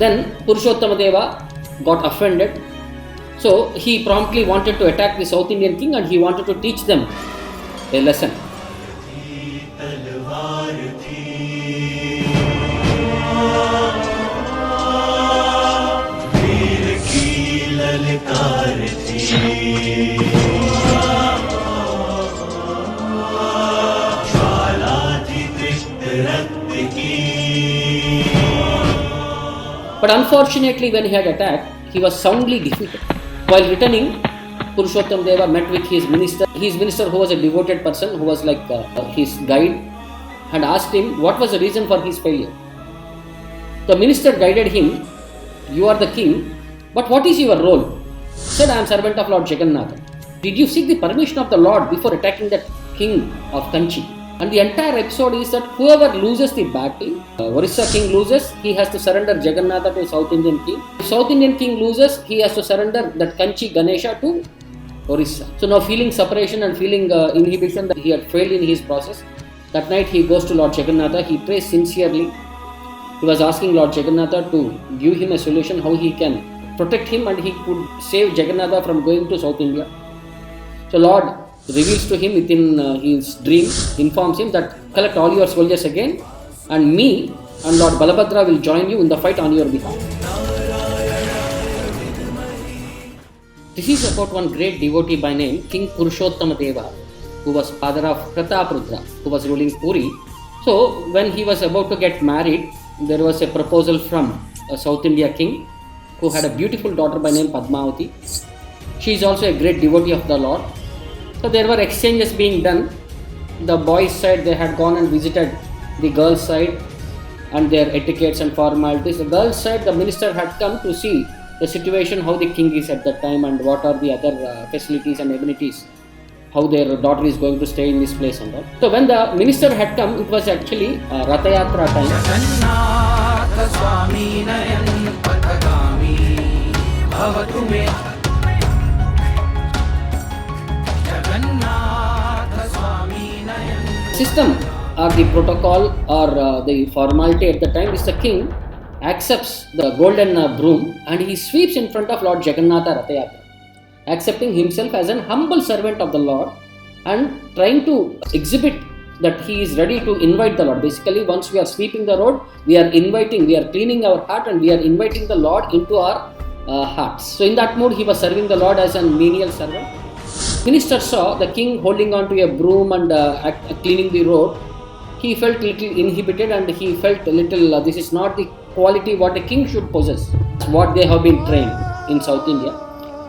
Then Purushottama Deva got offended. So he promptly wanted to attack the South Indian king and he wanted to teach them a lesson. But unfortunately, when he had attacked, he was soundly defeated. While returning, Purushottamadeva met with his minister who was a devoted person, who was like his guide, and asked him what was the reason for his failure. The minister guided him, "You are the king, but what is your role?" He said, "I am servant of Lord Jagannatha." "Did you seek the permission of the Lord before attacking that king of Kanchi?" And the entire episode is that whoever loses the battle, Orissa king loses, he has to surrender Jagannatha to South Indian king. If South Indian king loses, he has to surrender that Kanchi Ganesha to Orissa. So now feeling separation and feeling inhibition that he had failed in his process, that night he goes to Lord Jagannatha. He prays sincerely. He was asking Lord Jagannatha to give him a solution how he can protect him and he could save Jagannatha from going to South India. So Lord reveals to him within his dream, informs him that collect all your soldiers again and me and Lord Balabhadra will join you in the fight on your behalf. This is about one great devotee by name King Purushottama Deva, who was father of Prataprudra, who was ruling Puri. So when he was about to get married, there was a proposal from a South India king who had a beautiful daughter by name Padmavati. She is also a great devotee of the Lord. So there were exchanges being done. The boys' side, they had gone and visited the girls' side and their etiquettes and formalities. The girls' side, the minister had come to see the situation, how the king is at that time and what are the other facilities and amenities, how their daughter is going to stay in this place and all. So when the minister had come, it was actually Ratha Yatra time. System or the protocol or the formality at the time is the king accepts the golden broom and he sweeps in front of Lord Jagannatha Ratha Yatra, accepting himself as an humble servant of the Lord and trying to exhibit that he is ready to invite the Lord. Basically, once we are sweeping the road, we are cleaning our heart and we are inviting the Lord into our hearts. So in that mood, he was serving the Lord as a menial servant. Minister saw the king holding on to a broom and cleaning the road. He felt little inhibited and he felt a little, this is not the quality what a king should possess, what they have been trained in South India.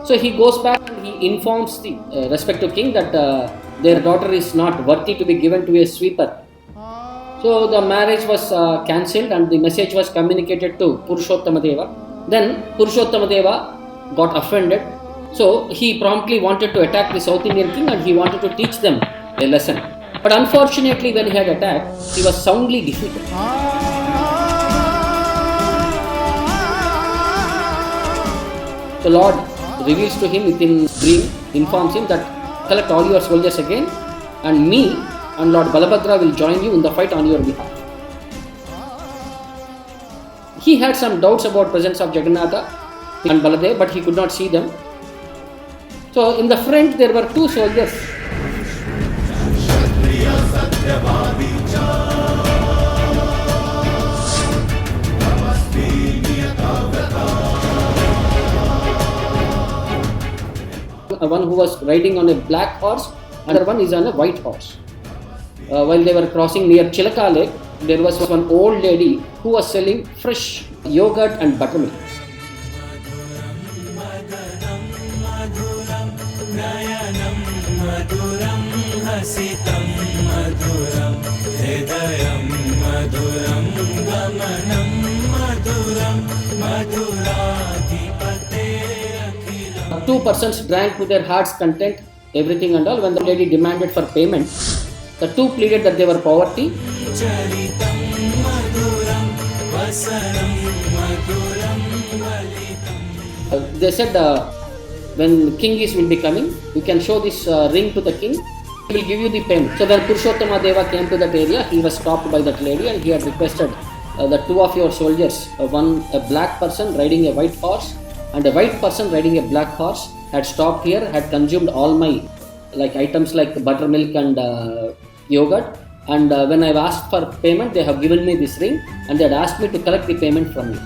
So he goes back and he informs the respective king that their daughter is not worthy to be given to a sweeper. So the marriage was cancelled and the message was communicated to Purushottamadeva. Then Purushottamadeva got offended. So he promptly wanted to attack the South Indian king and he wanted to teach them a lesson. But unfortunately, when he had attacked, he was soundly defeated. The Lord reveals to him within dream, informs him that collect all your soldiers again and me and Lord Balabhadra will join you in the fight on your behalf. He had some doubts about presence of Jagannatha and Baladev, but he could not see them. So in the front there were two soldiers. One who was riding on a black horse, another one is on a white horse. While they were crossing near Chilaka Lake, there was one old lady who was selling fresh yogurt and buttermilk. Two persons drank to their heart's content, everything and all. When the lady demanded for payment, the two pleaded that they were poverty. They said when king will be coming, you can show this ring to the king, he will give you the payment. So when Purushottama Deva came to that area, he was stopped by that lady and he had requested the two of your soldiers, a black person riding a white horse and a white person riding a black horse, had stopped here, had consumed all my items like buttermilk and yogurt. And when I've asked for payment, they have given me this ring and they had asked me to collect the payment from you.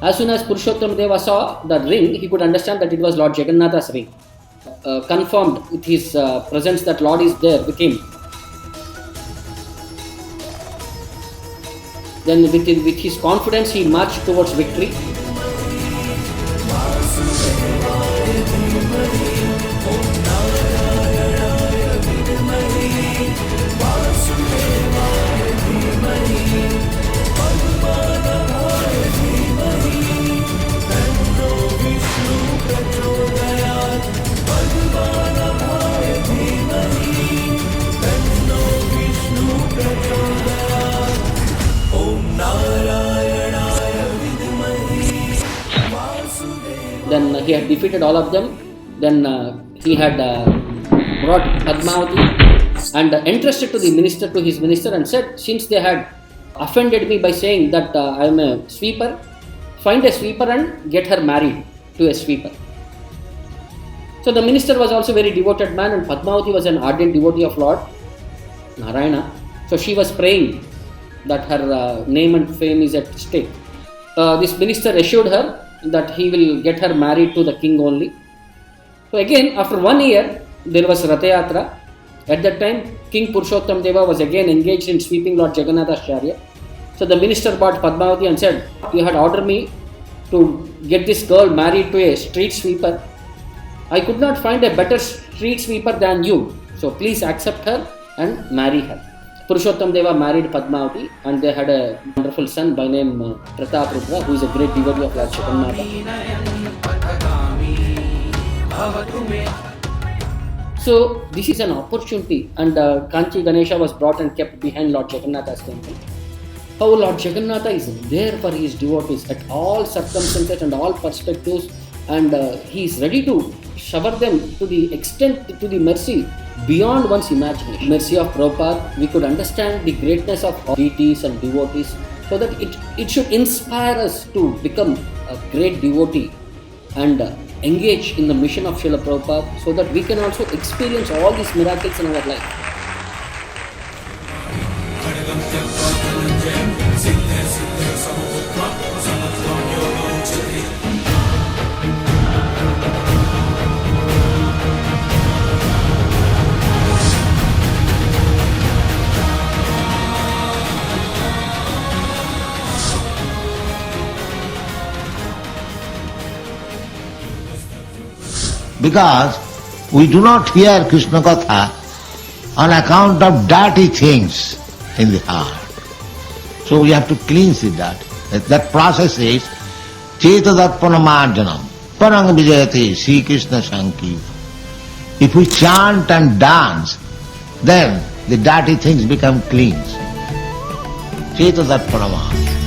As soon as Purusottama Deva saw the ring, he could understand that it was Lord Jagannatha's ring. Confirmed with his presence that Lord is there with him. Then with his confidence, he marched towards victory. Then he had defeated all of them. Then he had brought Padmavati and entrusted to his minister and said, since they had offended me by saying that I am a sweeper, find a sweeper and get her married to a sweeper. So the minister was also a very devoted man, and Padmavati was an ardent devotee of Lord Narayana. So she was praying that her name and fame is at stake. This minister assured her that he will get her married to the king only. So again, after 1 year, there was Ratha Yatra. At that time, King Purusottama Deva was again engaged in sweeping Lord Jagannatha's chariot. So the minister brought Padmavati and said, you had ordered me to get this girl married to a street sweeper. I could not find a better street sweeper than you. So please accept her and marry her. Purusottama Deva married Padmavati and they had a wonderful son by name Prataprutra, who is a great devotee of Lord Jagannatha. So this is an opportunity, and Kanchi Ganesha was brought and kept behind Lord Jagannatha's temple. How Lord Jagannatha is there for his devotees at all circumstances and all perspectives, and he is ready to shower them to the extent, to the mercy beyond one's imagination. Mercy of Prabhupada, we could understand the greatness of deities and devotees, so that it should inspire us to become a great devotee and engage in the mission of Srila Prabhupada, so that we can also experience all these miracles in our life. Because we do not hear Krishna Katha on account of dirty things in the heart. So we have to cleanse it. That process is Chetadappanamarjanam Parang Vijayate Sri Krishna Sankirtan. If we chant and dance, then the dirty things become clean. Chetadappanamarjanam.